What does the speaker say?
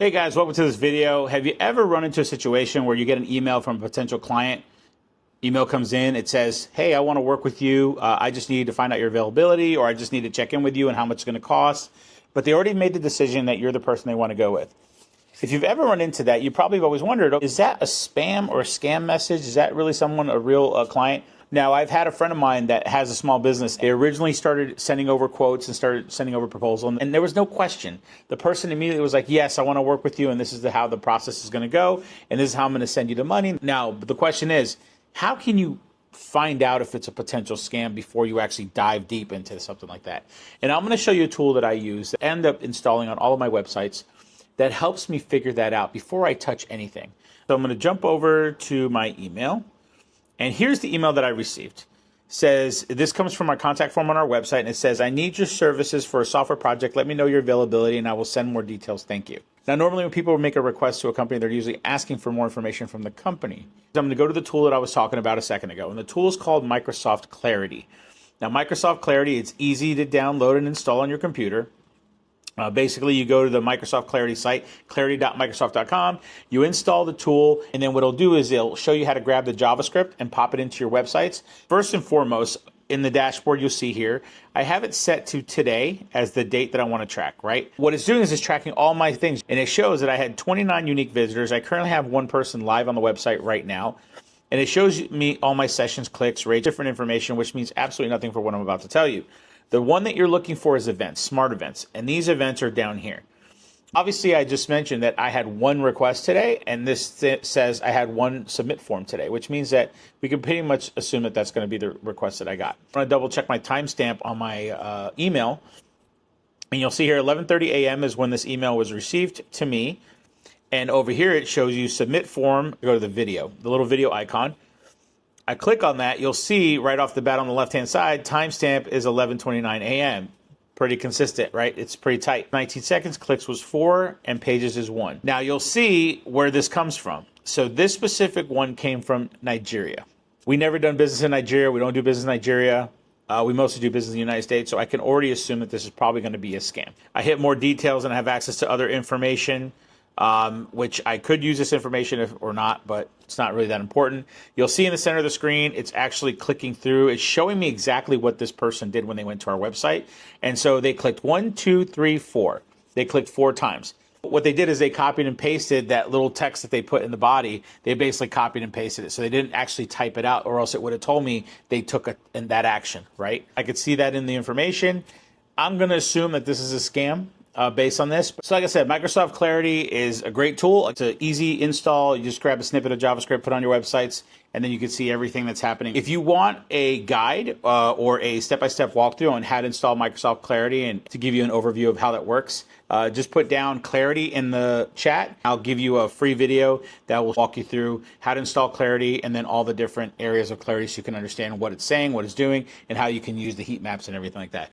Hey guys, welcome to this video. Have you ever run into a situation where you get an email from a potential client? Email comes in, it says, hey, I want to work with you. I just need to find out your availability, or I just need to check in with you and how much it's going to cost. But they already made the decision that you're the person they want to go with. If you've ever run into that, you probably have always wondered, is that a spam or a scam message? Is that really someone, a real client? Now, I've had a friend of mine that has a small business. They originally started sending over quotes and started sending over proposals, and there was no question. The person immediately was like, yes, I want to work with you, and this is how the process is going to go, and this is how I'm going to send you the money. Now, the question is, how can you find out if it's a potential scam before you actually dive deep into something like that? And I'm going to show you a tool that I use that I end up installing on all of my websites that helps me figure that out before I touch anything. So I'm going to jump over to my email. And here's the email that I received. It says, this comes from our contact form on our website, and it says, I need your services for a software project. Let me know your availability, and I will send more details. Thank you. Now, normally when people make a request to a company, they're usually asking for more information from the company. So I'm going to go to the tool that I was talking about a second ago, and the tool is called Microsoft Clarity. Now, Microsoft Clarity, it's easy to download and install on your computer. Basically, you go to the Microsoft Clarity site, clarity.microsoft.com. You install the tool, and then what it'll do is it'll show you how to grab the JavaScript and pop it into your websites. First and foremost, in the dashboard you'll see here, I have it set to today as the date that I want to track, right? What it's doing is it's tracking all my things, and it shows that I had 29 unique visitors. I currently have one person live on the website right now, and it shows me all my sessions, clicks, rates, different information, which means absolutely nothing for what I'm about to tell you. The one that you're looking for is events, smart events, and these events are down here. Obviously, I just mentioned that I had one request today, and this says I had one submit form today, which means that we can pretty much assume that that's going to be the request that I got. I'm going to double check my timestamp on my email, and you'll see here 11:30 a.m. is when this email was received to me, and over here it shows you submit form. Go to the video, the little video icon. I click on that, you'll see right off the bat on the left-hand side, timestamp is 11:29 a.m. Pretty consistent, right? It's pretty tight. 19 seconds, clicks was 4, and pages is 1. Now you'll see where this comes from. So this specific one came from Nigeria. We never done business in Nigeria. We don't do business in Nigeria. We mostly do business in the United States, so I can already assume that this is probably going to be a scam. I hit more details and I have access to other information, which I could use this information or not, but it's not really that important. You'll see in the center of the screen, it's actually clicking through. It's showing me exactly what this person did when they went to our website. And so they clicked 1, 2, 3, 4. They clicked 4 times. What they did is they copied and pasted that little text that they put in the body. They basically copied and pasted it. So they didn't actually type it out, or else it would have told me they took that action, right? I could see that in the information. I'm going to assume that this is a scam. Based on this. So like I said, Microsoft Clarity is a great tool. It's an easy install. You just grab a snippet of JavaScript, put on your websites, and then you can see everything that's happening. If you want a guide or a step-by-step walkthrough on how to install Microsoft Clarity and to give you an overview of how that works, just put down Clarity in the chat. I'll give you a free video that will walk you through how to install Clarity and then all the different areas of Clarity so you can understand what it's saying, what it's doing, and how you can use the heat maps and everything like that.